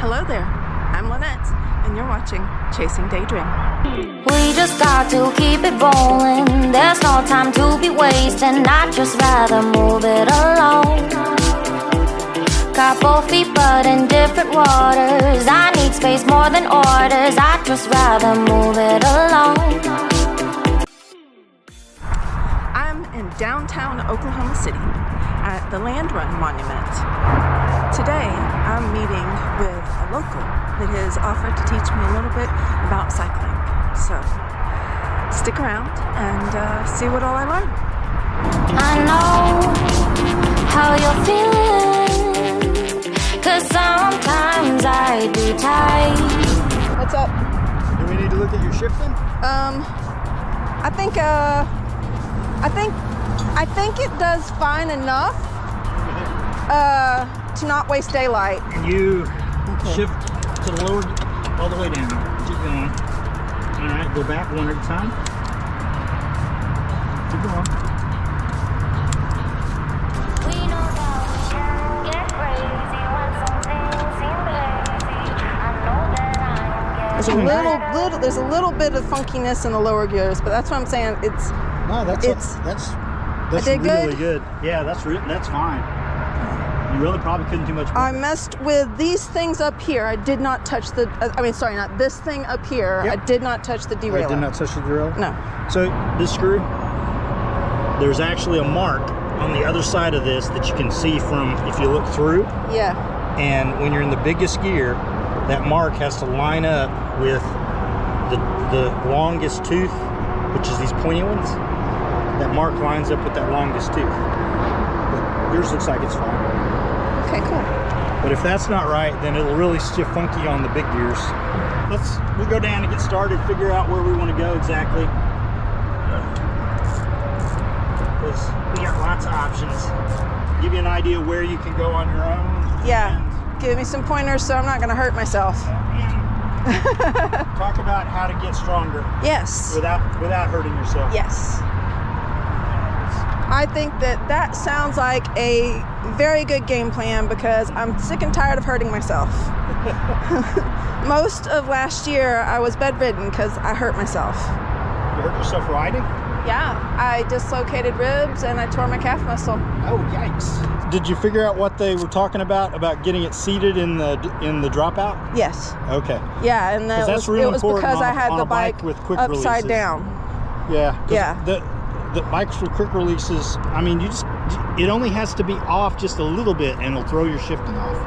Hello there, I'm Lynette, and you're watching Chasing Daydream. We just got to keep it rolling. There's no time to be wasting. I'd just rather move it along. Got both feet but in different waters. I need space more than orders. I'd just rather move it along. I'm in downtown Oklahoma City at the Land Run Monument. Today I'm meeting with a local that has offered to teach me a little bit about cycling. So stick around and see what all I learn. I know how you're feeling, 'cause sometimes I do tight. What's up? Do we need to look at your shifting? I think it does fine enough to not waste daylight. And you shift to the lower, all the way down. Keep going. All right, go back one at a time. Keep going. We know that we can get crazy when some things seem lazy. I know that I am There's a little bit of funkiness in the lower gears, but that's what I'm saying. No, that's did really good? good. Yeah, that's fine. You really probably couldn't do much more. I messed with these things up here. I did not touch the. Not this thing up here. Yep. I did not touch the derailleur. I did not touch the derailleur? No. So this screw, there's actually a mark on the other side of this that you can see from if you look through. Yeah. And when you're in the biggest gear, that mark has to line up with the longest tooth, which is these pointy ones. That mark lines up with that longest tooth. But yours looks like it's fine. Okay, cool. But if that's not right, then it'll really shift funky on the big gears. We'll go down and get started, figure out where we want to go exactly. Because we got lots of options. Give you an idea where you can go on your own. Yeah. Give me some pointers so I'm not going to hurt myself. Talk about how to get stronger. Yes. Without hurting yourself. Yes. I think that sounds like a very good game plan because I'm sick and tired of hurting myself. Most of last year I was bedridden because I hurt myself. You hurt yourself riding? Yeah, I dislocated ribs and I tore my calf muscle. Oh, yikes. Did you figure out what they were talking about getting it seated in the dropout? Yes. Okay. Yeah, and it was because I had the bike with quick upside releases. down. Yeah. Yeah. The bikes with quick releases, I mean, it only has to be off just a little bit and it'll throw your shifting off.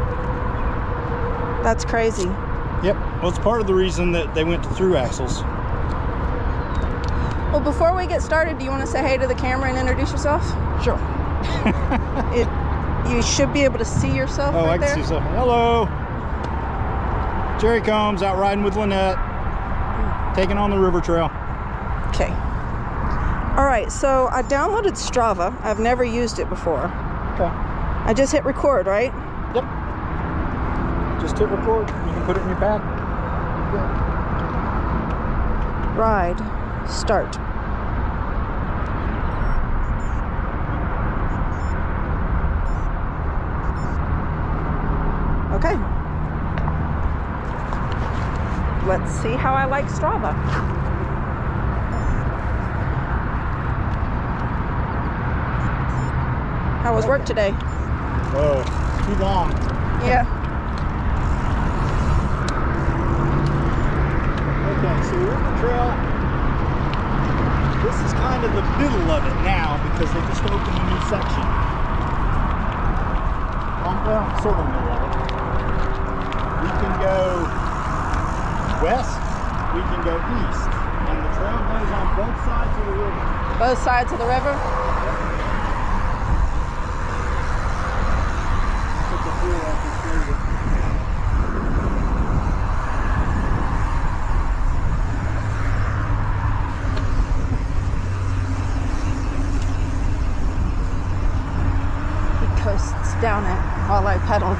That's crazy. Yep. Well, it's part of the reason that they went to through axles. Well, before we get started, do you want to say hey to the camera and introduce yourself? Sure. You should be able to see yourself Oh, right I can there. see so. Hello. Jerry Combs out riding with Lynette, taking on the river trail. Okay. All right, so I downloaded Strava. I've never used it before. Okay. I just hit record, right? Yep. Just hit record. You can put it in your pack. Ride. Start. Okay. Let's see how I like Strava. How was work today? Oh, too long. Yeah. Okay, so river trail. This is kind of the middle of it now because they just opened a new section. Well, sort of middle of it. We can go west, we can go east, and the trail goes on both sides of the river. Both sides of the river? Put the wheel off this river. Coasts down it while I pedal.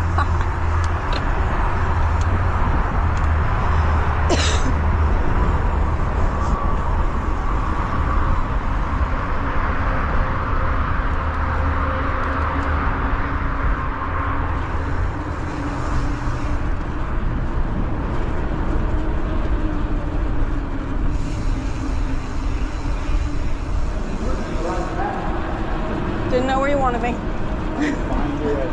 front of me. Find your way.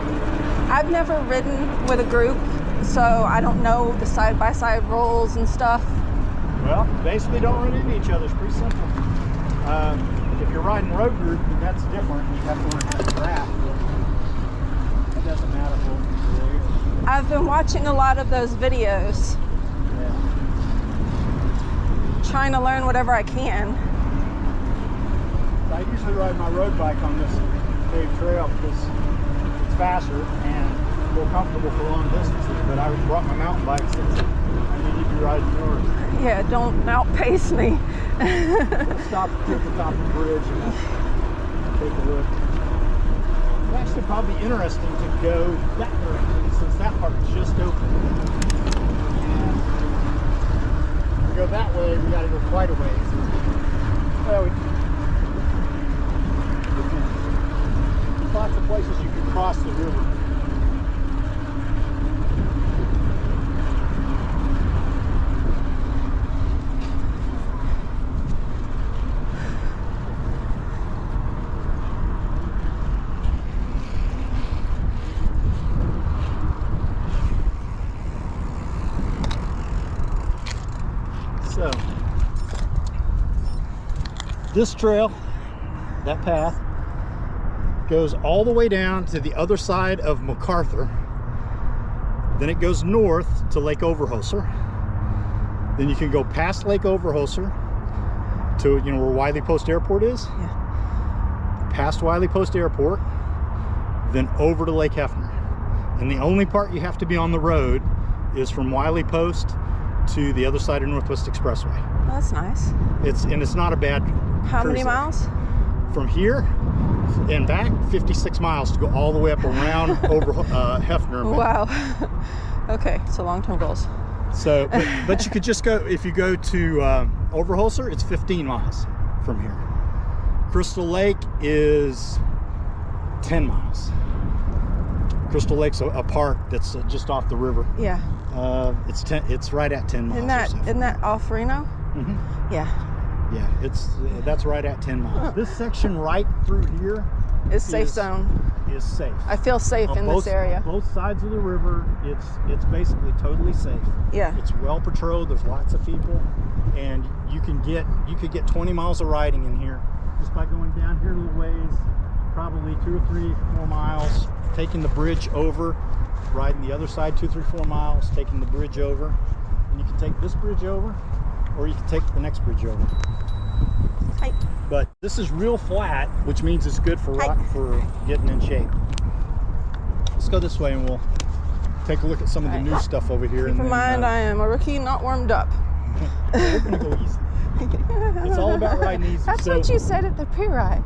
I've never ridden with a group, so I don't know the side-by-side rules and stuff. Well, basically don't run into each other. It's pretty simple. If you're riding road group, then that's different. You have to learn how to draft. It doesn't matter what you're. I've been watching a lot of those videos, Yeah. trying to learn whatever I can. I usually ride my road bike on this paved trail because it's faster and more comfortable for long distances. But I brought my mountain bike since I need to be riding yours. Yeah, don't outpace me. Let's stop at the top of the bridge and take a look. It's actually probably interesting to go that direction since that part is just open. And if we go that way, we got to go quite a ways. Well, there's lots of places you can cross the river. So, this trail, that path, goes all the way down to the other side of MacArthur. Then it goes north to Lake Overholser. Then you can go past Lake Overholser to, you know, where Wiley Post Airport is. Yeah. Past Wiley Post Airport, then over to Lake Hefner. And the only part you have to be on the road is from Wiley Post to the other side of Northwest Expressway. Well, that's nice. It's not a bad How many cruise. miles? From here and back, 56 miles to go all the way up around over Hefner. And back. Wow. Okay, so long-term goals. So, but you could just go, if you go to Overholser, it's 15 miles from here. Crystal Lake is 10 miles. Crystal Lake's a park that's just off the river. Yeah. It's right at 10 miles. Isn't that off Reno? Mm-hmm. Yeah. Yeah, that's right at 10 miles. This section right through here It's safe zone. is safe. I feel safe in this area. On both sides of the river, it's basically totally safe. Yeah. It's well patrolled. There's lots of people, and you could get 20 miles of riding in here just by going down here a little ways, probably 2 or 3, 4 miles, taking the bridge over, riding the other side 2, 3, 4 miles, taking the bridge over, and you can take this bridge over, or you can take the next bridge over. Hi. But this is real flat, which means it's good for getting in shape. Let's go this way and we'll take a look at some of the new stuff over here. Keep in mind, I am a rookie, not warmed up. We're gonna go easy. It's all about riding easy. That's what you said at the pre-ride.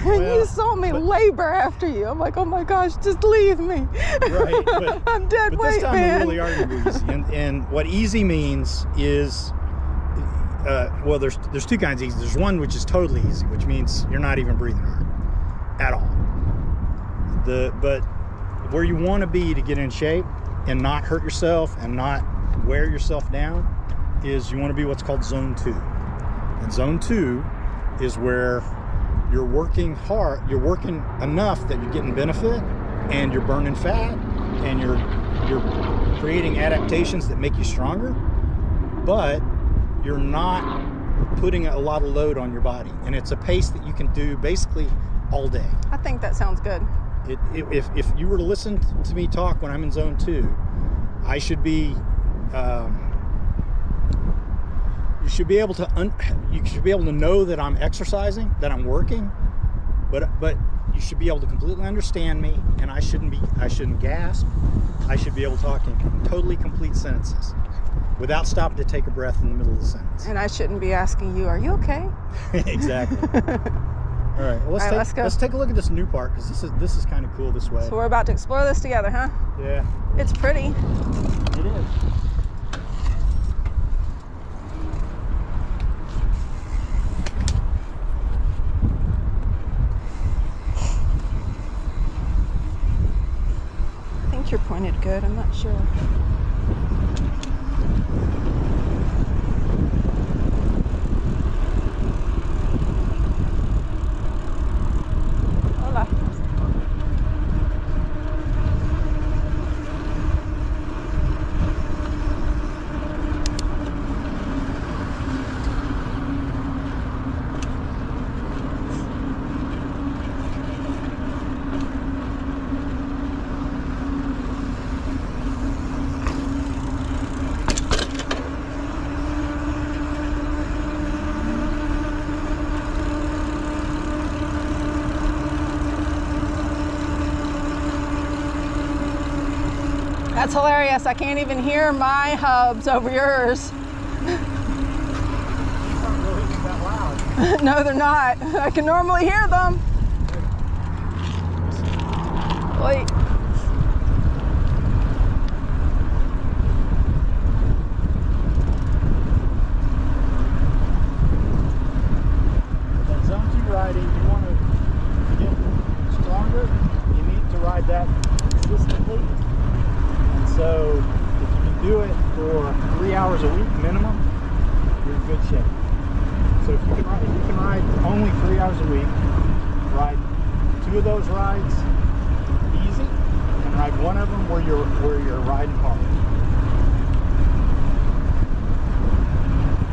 Well, You saw me labor after you. I'm like, oh my gosh, just leave me. Right, but, I'm dead but weight, this time man. we really are gonna go easy. And what easy means is, well, there's two kinds of easy. There's one which is totally easy, which means you're not even breathing hard at all. But where you want to be to get in shape and not hurt yourself and not wear yourself down is you want to be what's called zone 2. And zone 2 is where you're working hard, you're working enough that you're getting benefit and you're burning fat and you're creating adaptations that make you stronger, but you're not putting a lot of load on your body. And it's a pace that you can do basically all day. I think that sounds good. If you were to listen to me talk when I'm in zone 2, I should be you should be able to know that I'm exercising, that I'm working, but you should be able to completely understand me, and I shouldn't gasp. I should be able to talk in totally complete sentences without stopping to take a breath in the middle of the sentence. And I shouldn't be asking you, are you okay? Exactly. All right, well, let's take a look at this new part, because this is kind of cool this way. So we're about to explore this together, huh? Yeah. It's pretty. It is. I think you're pointed good, I'm not sure. Hola. That's hilarious. I can't even hear my hubs over yours. These aren't really even that loud. No, they're not. I can normally hear them. Wait. That zone 2 riding, you want to get stronger, you need to ride that consistently. And so if you can do it for 3 hours a week minimum, you're in good shape. So if you can ride only 3 hours a week, ride 2 of those rides easy, and ride 1 of them where you're riding hard.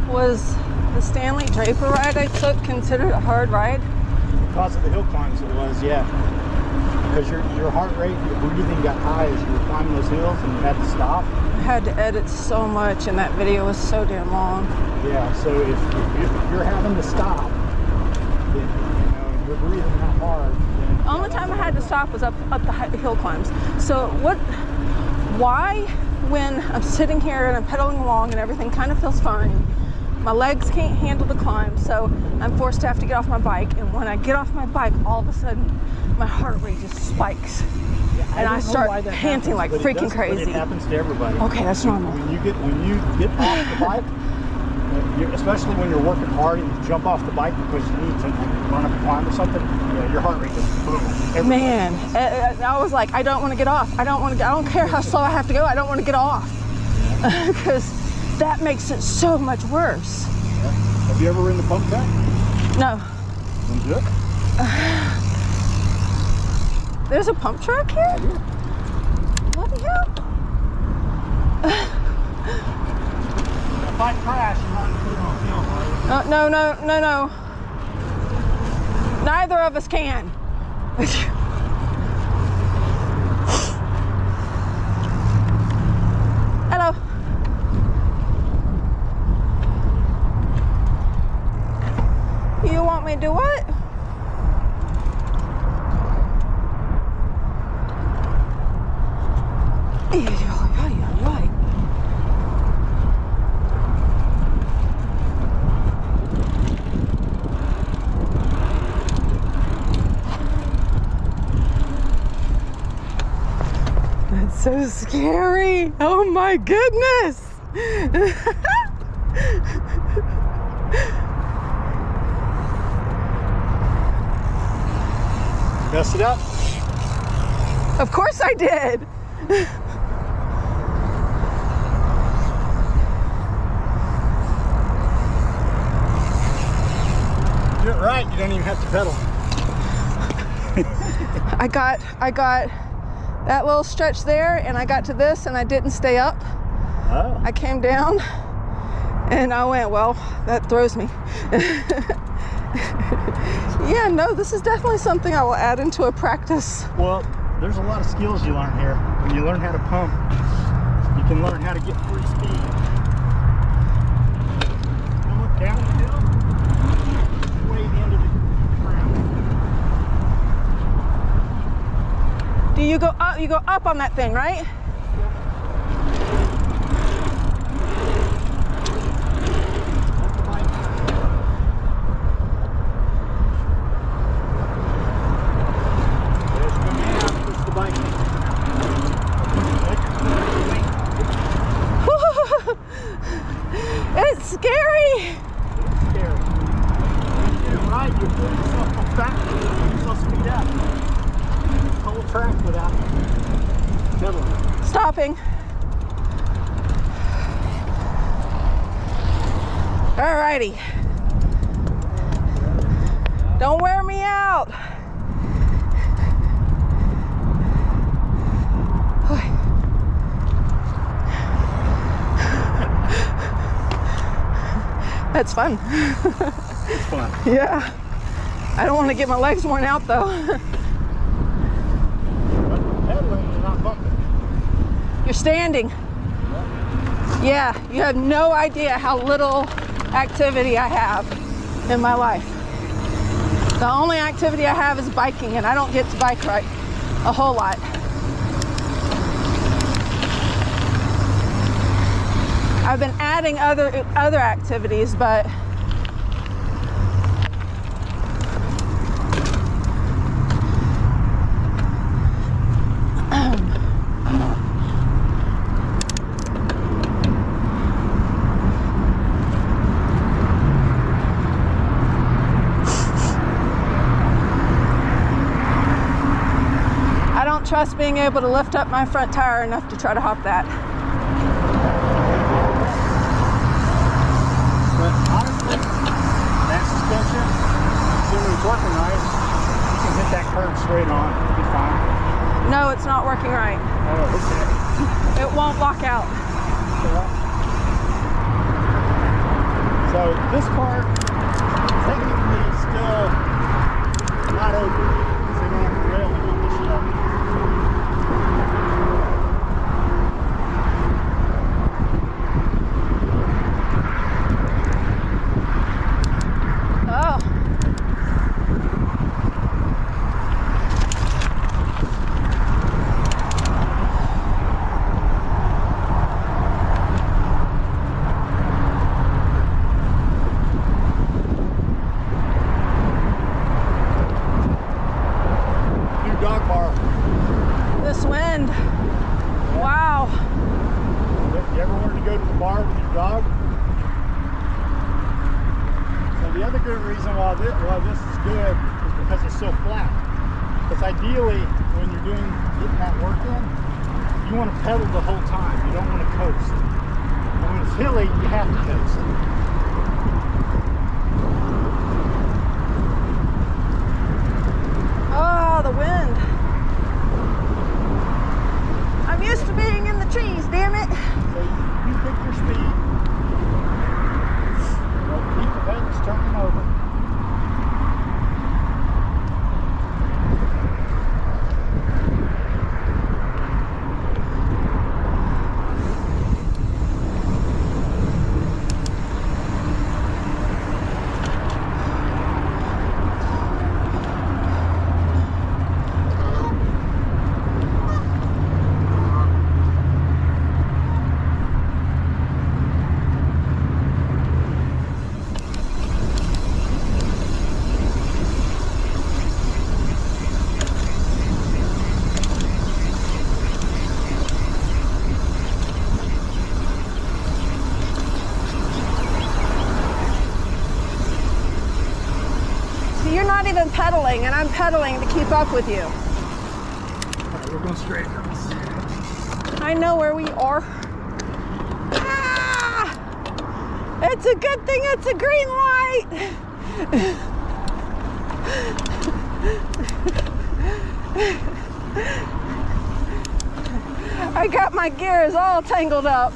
Was the Stanley Draper ride I took considered a hard ride? Because of the hill climbs, it was, yeah. Because your heart rate, your breathing got high as you were climbing those hills, and you had to stop. I had to edit so much, and that video was so damn long. Yeah, so if you're having to stop, then, and you're breathing that hard, then... The only time I had to stop was up the hill climbs. So why, when I'm sitting here and I'm pedaling along and everything kind of feels fine, my legs can't handle the climb, so I'm forced to have to get off my bike, and when I get off my bike, all of a sudden, my heart rate just spikes. Yeah, and I start panting like freaking crazy. It happens to everybody. Okay, that's normal. When you get off the bike, especially when you're working hard and you jump off the bike because you need to run up a climb or something, your heart rate just boom. Man, I was like, I don't want to get off. I don't care how slow I have to go. I don't want to get off because that makes it so much worse. Yeah. Have you ever ridden the pump track? No. Then do it. There's a pump track here? Yeah. Bloody hell. If I crash, you're not going to feel right? No. Neither of us can. Hello. You want me to do what? That's so scary. Oh my goodness. Messed it up? Of course I did. Do it right, you don't even have to pedal. I got that little stretch there, and I got to this and I didn't stay up. Oh. I came down and I went, well, that throws me. Yeah, no, this is definitely something I will add into a practice. Well, there's a lot of skills you learn here. When you learn how to pump, you can learn how to get free speed. You look down the hill, way the end of the ground. Do you go up? You go up on that thing, right? It's scary. It's scary. When you get it right, you pull yourself back, you yourself speed up. Whole track without pedaling. Stopping. Alrighty. Don't wear me out. That's fun. It's fun. Yeah. I don't want to get my legs worn out though. But pedaling, you're not bumping. You're standing. Yeah, you have no idea how little activity I have in my life. The only activity I have is biking, and I don't get to bike ride a whole lot. I've been adding other activities, but I don't trust being able to lift up my front tire enough to try to hop that. But honestly, that suspension, assuming it's working right, you can hit that curve straight on. It'll be fine. No, it's not working right. Oh, okay. It won't lock out. So this part, technically, is still not open. So you don't have to rail it on this stuff. Oh. New dog bar. This wind. Wow. You ever wanted to go to the bar with your dog? So the other good reason why this is good is because it's so flat. Because ideally, when you're getting that work in, you want to pedal the whole time. You don't want to coast. And when it's hilly, you have to coast. Oh, the wind. I'm used to being in the trees, damn it. So you pick your speed. But keep the pedals turning over. You're not even pedaling, and I'm pedaling to keep up with you. All right, we're going straight. I know where we are. Ah! It's a good thing it's a green light. I got my gears all tangled up.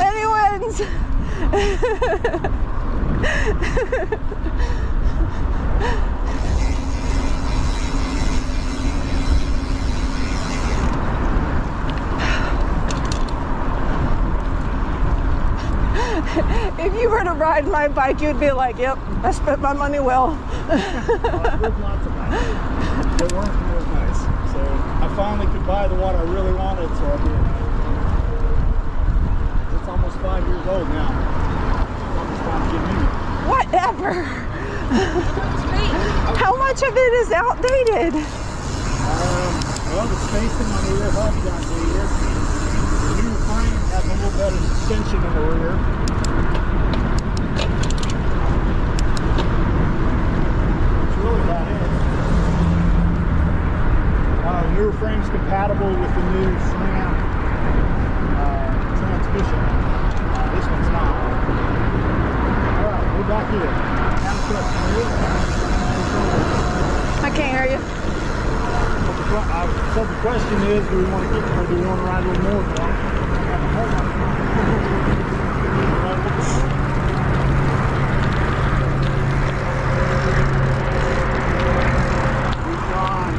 Anyone's. If you were to ride my bike, you'd be like, yep, I spent my money well. There's lots of money. It weren't real nice. So I finally could buy the one I really wanted, so I did. It's almost 5 years old now. Almost time to get new. Whatever. How much of it is outdated? Well, the spacing on the rear hub got weird. The new frame has a little better suspension in the rear. That's really about it. The newer frame's compatible with the new SRAM transmission. This one's not. Alright, we're back here. I can't hear you. So the question is, do we want to keep, or do we want to ride a little more? We've gone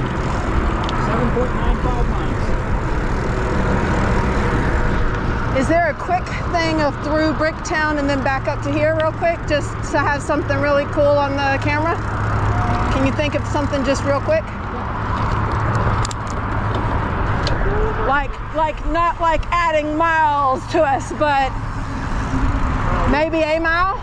7.95 miles. Is there a quick thing of through Bricktown and then back up to here real quick, just to have something really cool on the camera? Can you think of something just real quick? Like like not like adding miles to us, but maybe a mile.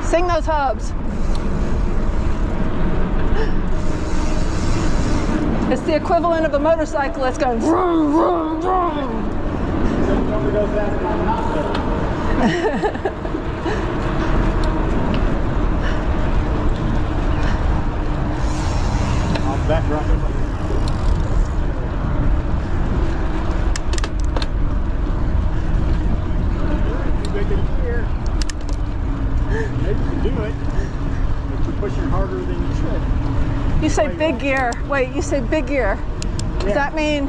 Sing those hubs. It's the equivalent of a motorcyclist going vroom, vroom, vroom. I'm back right. Do it, but you're pushing harder than you should. You say big gear. Wait, you say big gear. Does Yeah. that mean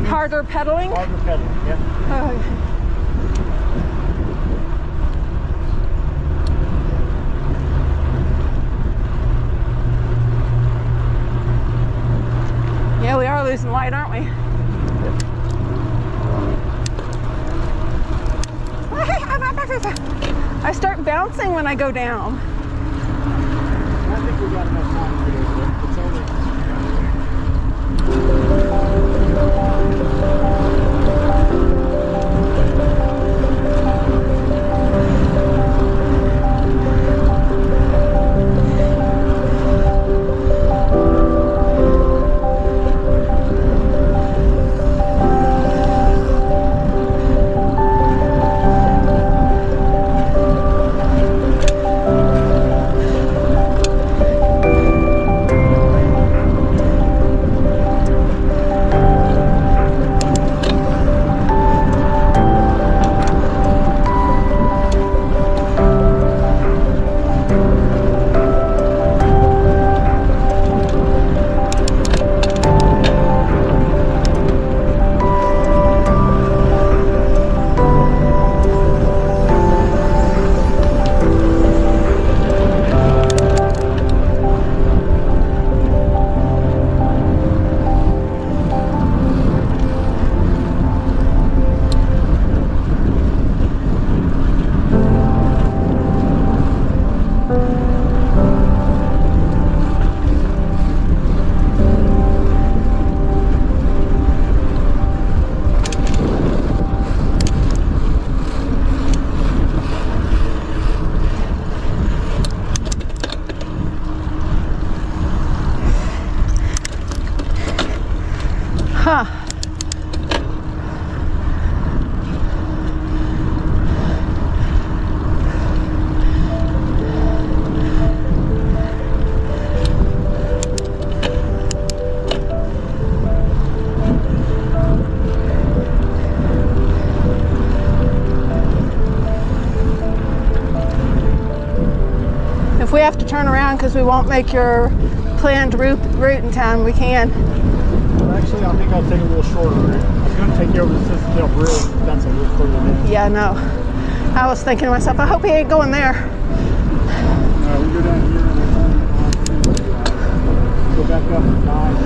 harder pedaling? Harder pedaling, yeah. Oh. Yeah, we are losing light, aren't we? I start bouncing when I go down. I think we got enough time to get over there. It's only... Huh. If we have to turn around because we won't make your planned route in time, we can. Well, actually, I think I'll take a little shorter route. I was going to take you over to Cicadel Bridge, but that's a little further in. Yeah, no. I was thinking to myself, I hope he ain't going there. We go down here and then go back up and dive.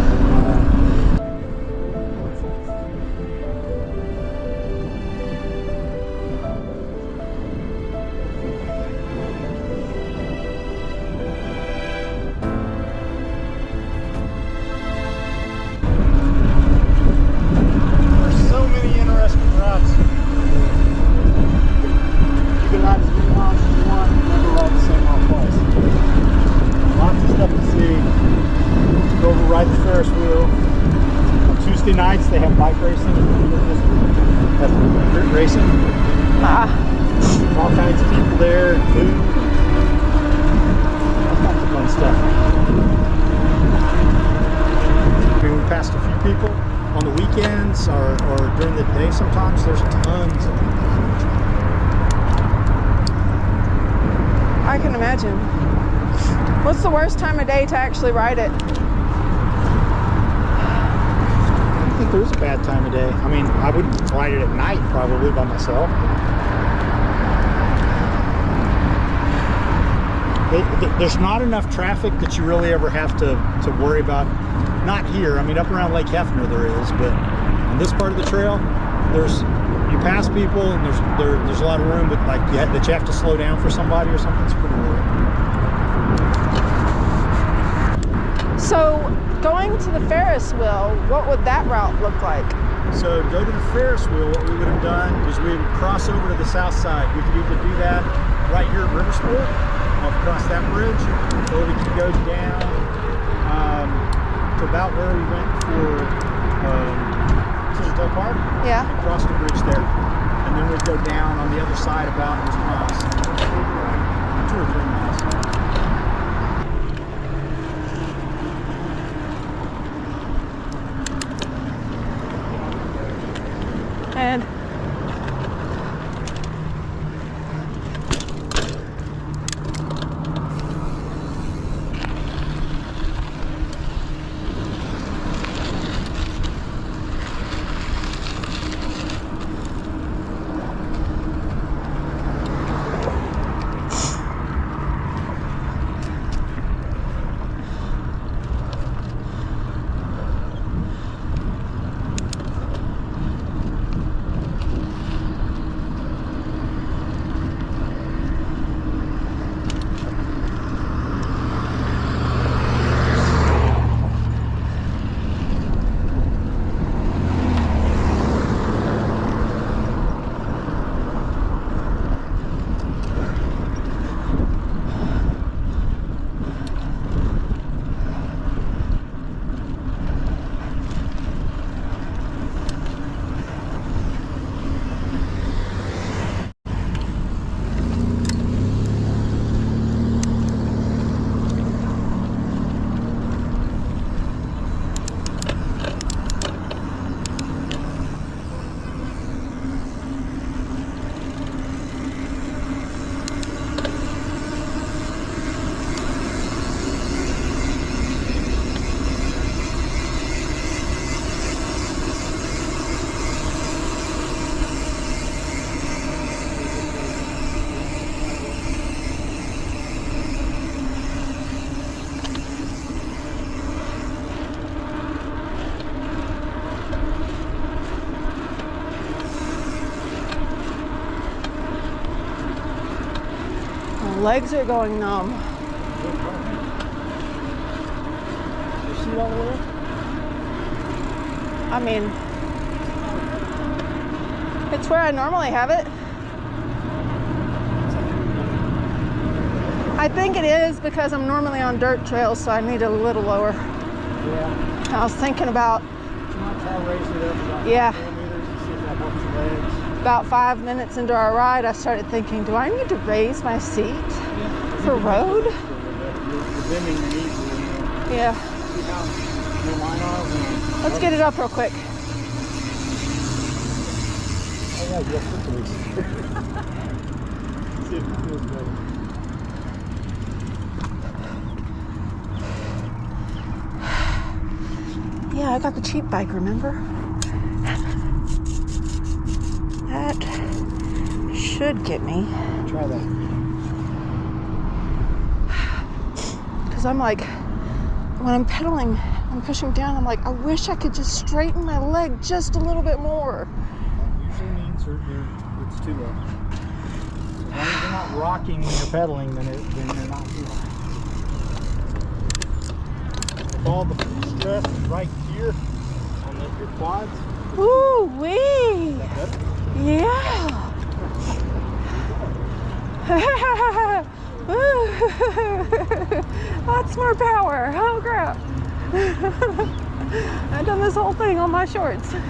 Tuesday nights they have bike racing and that's racing. All kinds of people there, food, all kinds of fun stuff. I mean, we passed a few people on the weekends or during the day. Sometimes there's tons of people. I can imagine. What's the worst time of day to actually ride it? I don't think there's a bad time of day. I mean, I wouldn't ride it at night probably by myself. There's not enough traffic that you really ever have to worry about. Not here. I mean, up around Lake Hefner there is, but on this part of the trail, you pass people and there's a lot of room, but like that you have to slow down for somebody or something. It's pretty rare. So going to the Ferris wheel, what would that route look like? So to go to the Ferris wheel, what we would have done is we would cross over to the south side. We could either do that right here at Riversport, across that bridge, or we could go down to about where we went for Scissor Park. Yeah. And cross the bridge there. And then we'd go down on the other side about 2 miles. 2 or 3 miles. And legs are going numb. You see it all the way? I mean, it's where I normally have it. I think it is because I'm normally on dirt trails, so I need it a little lower. Yeah. I was thinking about, Try to raise it up about Yeah. 4 meters and see if that helps your legs. about 5 minutes into our ride, I started thinking, do I need to raise my seat for road? The bending your knees a little. Yeah. See how your line are? Let's get it up real quick. Oh yeah, yes, please. See if it feels better. Yeah, I got the cheap bike, remember? That should get me. Try that. Because I'm like, when I'm pedaling, I'm pushing down, I'm like, I wish I could just straighten my leg just a little bit more. That usually means it's too low. As long as you're not rocking when you're pedaling, then you're not too low. With all the stress right here on your quads. Woo wee! Is that better? Yeah. Lots more power. Oh crap. I've done this whole thing on my shorts. Then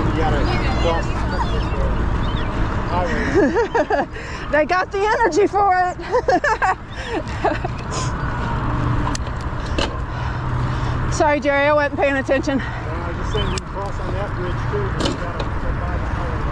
you gotta cross the highway. They got the energy for it. Sorry, Jerry, I wasn't paying attention. I was just saying you can cross on that bridge too, but you gotta go by the highway.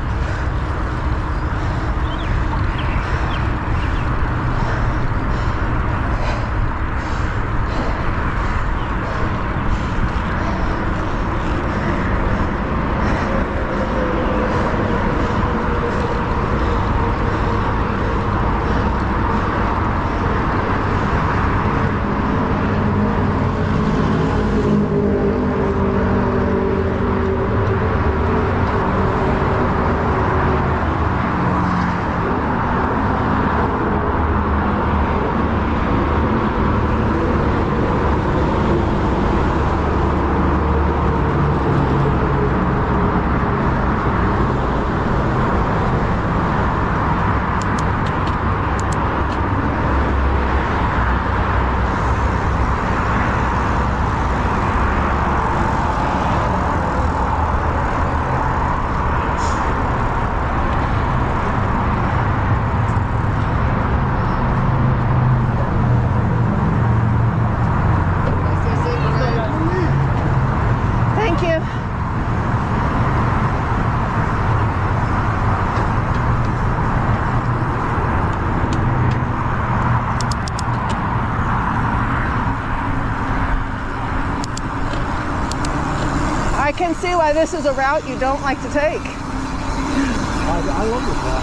why this is a route you don't like to take. I love this route.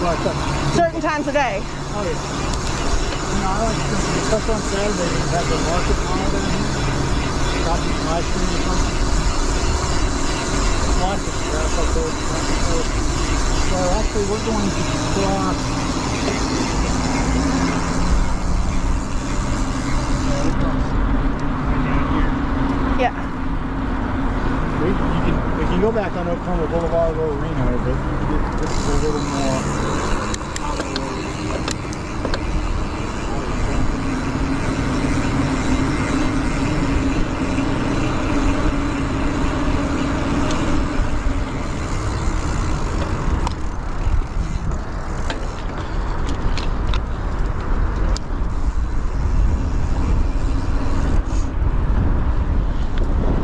But, Certain times of day. oh yeah. You know, I like to, especially on Saturday, they have the market on down here. Got some ice cream or something. Lots of grass up there. So actually, we're going to cross. Yeah. We can go back on Oklahoma Boulevard or Reno, but this is a little more.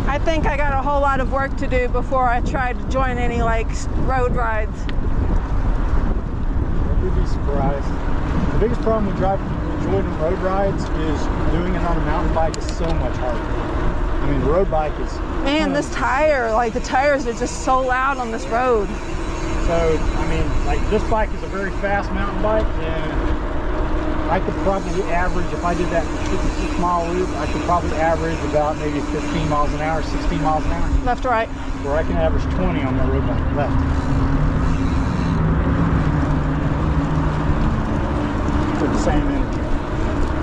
I think I got a whole lot of work to do before I try to join any like road rides. You'd be surprised. The biggest problem with joining road rides is doing it on a mountain bike is so much harder. I mean, the road bike is. Man, this tire, like the tires are just so loud on this road. So, I mean, like this bike is a very fast mountain bike, and I could probably average, if I did that 56-mile route, I could probably average about maybe 15 miles an hour, 16 miles an hour. Left to right. Where I can average 20 on my road bike left. For the same energy.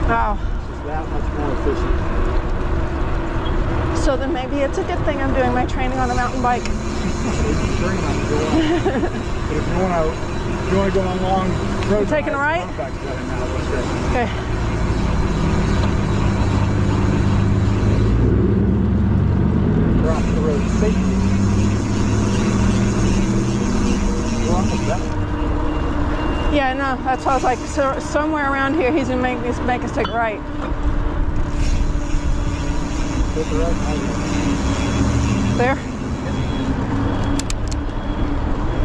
Wow. It's that much more efficient. So then maybe it's a good thing I'm doing my training on a mountain bike. But if you want to go on long road, You taking a right? Okay. Cross the road safely. We're almost there. Yeah, no, that's why I was like, so somewhere around here he's gonna make us take a right. Take the right. There?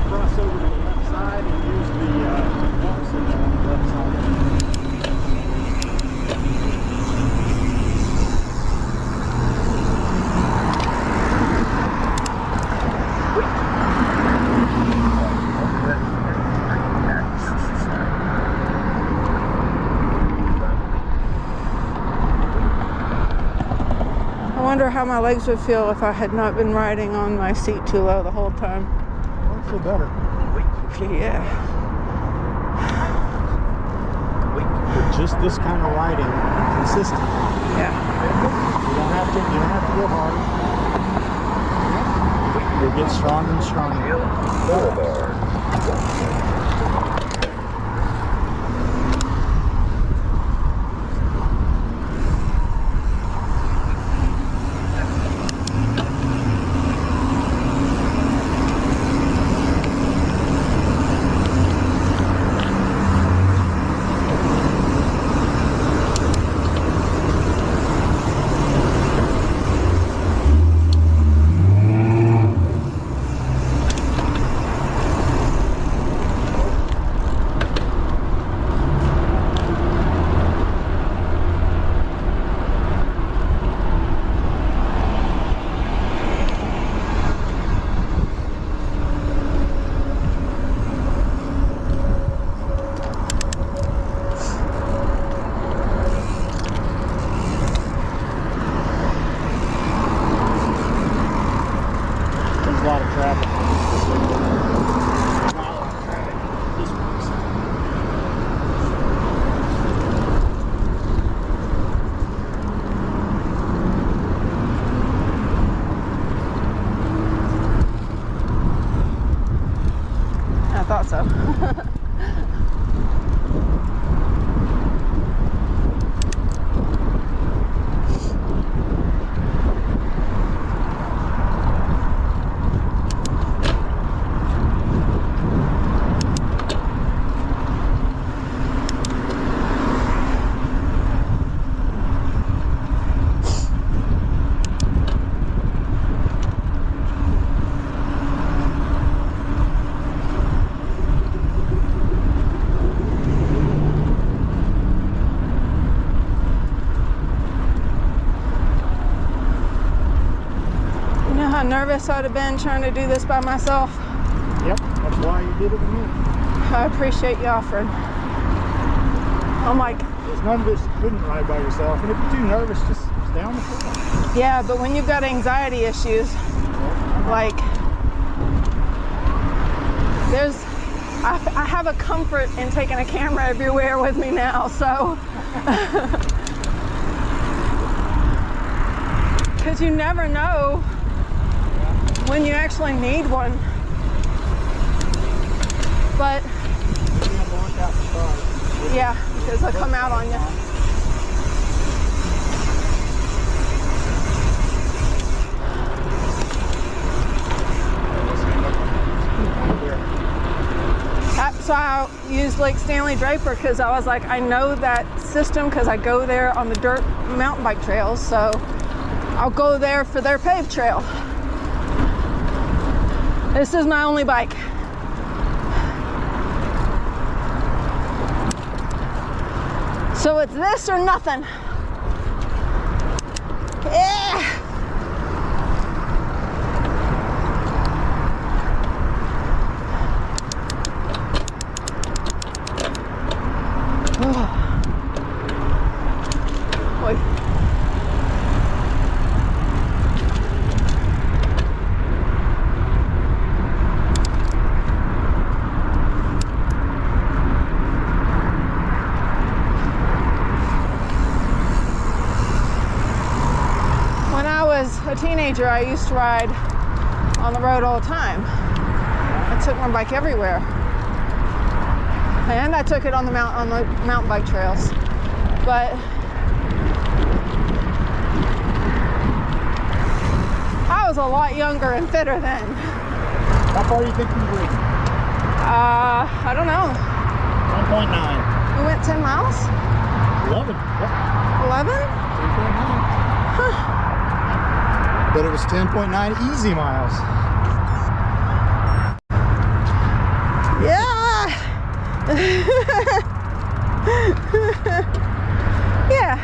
Cross over to the left side and use the bumps on the left side. I wonder how my legs would feel if I had not been riding on my seat too low the whole time. I feel better. Yeah. With just this kind of riding, consistent. Yeah. You don't have to go hard. You'll get stronger and stronger. thought so. nervous I'd have been trying to do this by myself. Yep, that's why you did it with me. I appreciate you offering. I'm like, there's none of us you couldn't ride by yourself, and if you're too nervous, just stay on the floor. yeah, but when you've got anxiety issues, like, I have a comfort in taking a camera everywhere with me now, so. Because you never know when you actually need one. But, yeah, because they'll come out on you. So I used Lake Stanley Draper because I was like, I know that system because I go there on the dirt mountain bike trails, so I'll go there for their paved trail. This is my only bike. So it's this or nothing. Yeah. A teenager, I used to ride on the road all the time. I took my bike everywhere, and I took it on the mountain bike trails. But I was a lot younger and fitter then. How far do you think you went? I don't know. 1.9. We went 10 miles? 11. Yep. 11? 3.9. Huh. But it was 10.9 easy miles. Yeah. Yeah.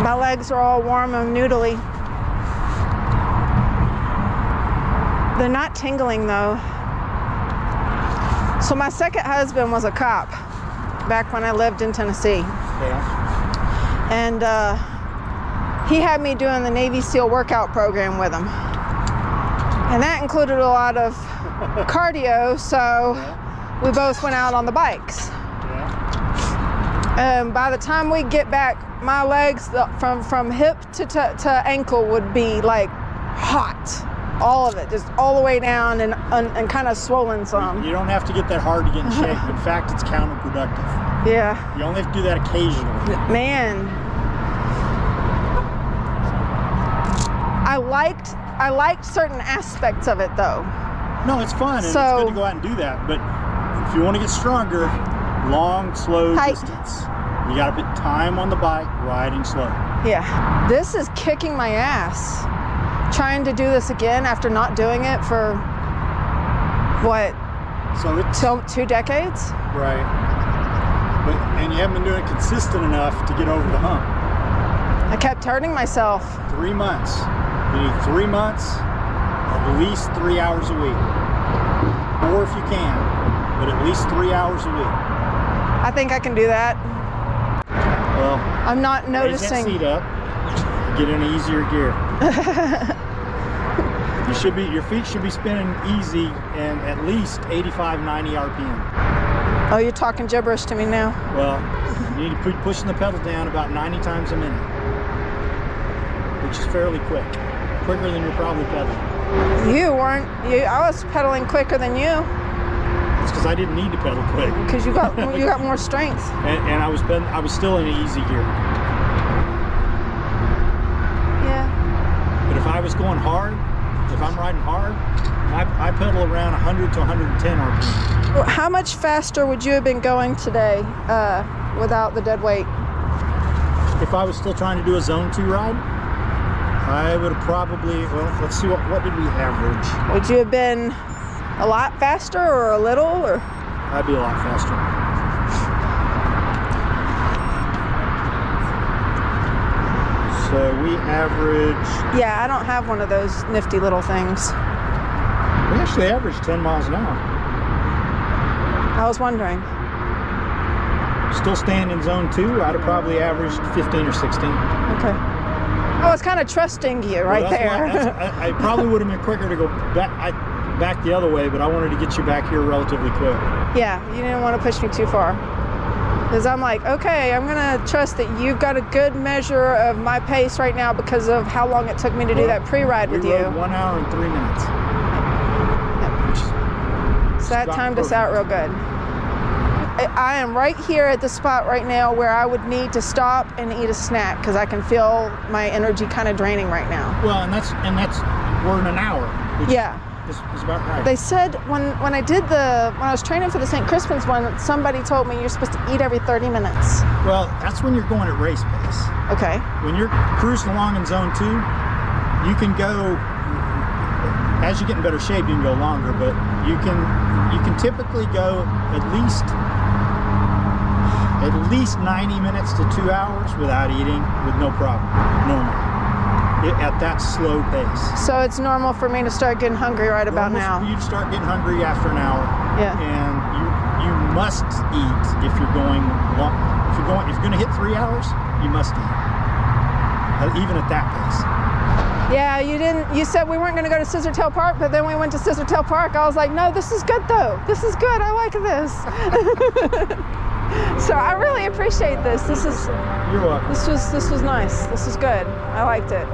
My legs are all warm and noodly. They're not tingling though. So my second husband was a cop back when I lived in Tennessee. Yeah. And he had me doing the Navy SEAL workout program with him. And that included a lot of cardio, so we both went out on the bikes. By the time we get back, my legs from hip to ankle would be like hot. All of it, just all the way down and kind of swollen some. You don't have to get that hard to get in shape. In fact, it's counterproductive. Yeah. You only have to do that occasionally. Man. I liked certain aspects of it though. No, it's fun and it's good to go out and do that. But if you want to get stronger, long, slow distance. You got to put time on the bike, riding slow. Yeah. This is kicking my ass. Trying to do this again after not doing it for what? So it's 2 decades? Right. And you haven't been doing it consistent enough to get over the hump. I kept hurting myself. 3 months. You need 3 months, at least 3 hours a week. Or if you can, but at least 3 hours a week. I think I can do that. Well, I'm not noticing. Raise that seat up, get in easier gear. Your feet should be spinning easy and at least 85, 90 RPM. Oh, you're talking gibberish to me now. Well, you need to be pushing the pedal down about 90 times a minute, which is fairly quick. Quicker than you're probably pedaling. You weren't. I was pedaling quicker than you. It's because I didn't need to pedal quick. Because you got more strength. And I was still in easy gear. Yeah. But if I was going hard, if I'm riding hard, I pedal around 100 to 110 RPM. How much faster would you have been going today without the dead weight? If I was still trying to do a zone 2 ride, I would have probably, well, let's see, what did we average? Would you have been a lot faster or a little? Or I'd be a lot faster. So we average, Yeah, I don't have one of those nifty little things. we actually average 10 miles an hour. I was wondering. Still staying in zone 2, I'd have probably averaged 15 or 16. Okay. I was kind of trusting you right there. I probably would have been quicker to go back the other way, but I wanted to get you back here relatively quick. Yeah, you didn't want to push me too far. Because I'm like, okay, I'm going to trust that you've got a good measure of my pace right now because of how long it took me to do that pre-ride with you. We rode 1 hour and 3 minutes. So that timed us out real good. I am right here at the spot right now where I would need to stop and eat a snack because I can feel my energy kind of draining right now. Well, and that's we're in an hour. Which is about right. They said when I was training for the St. Crispin's one, somebody told me you're supposed to eat every 30 minutes. Well, that's when you're going at race pace. Okay. When you're cruising along in zone 2, you can go, as you get in better shape, you can go longer, but you can typically go at least 90 minutes to 2 hours without eating with no problem, normally, at that slow pace. So it's normal for me to start getting hungry right about now. You'd start getting hungry after an hour. Yeah. And you must eat if you're going long. If you're going to hit 3 hours, you must eat, even at that pace. Yeah, you said we weren't going to go to Scissortail Park, but then we went to Scissortail Park. I was like, no, this is good though. This is good. I like this. So I really appreciate this. You're welcome. This was nice. This is good. I liked it.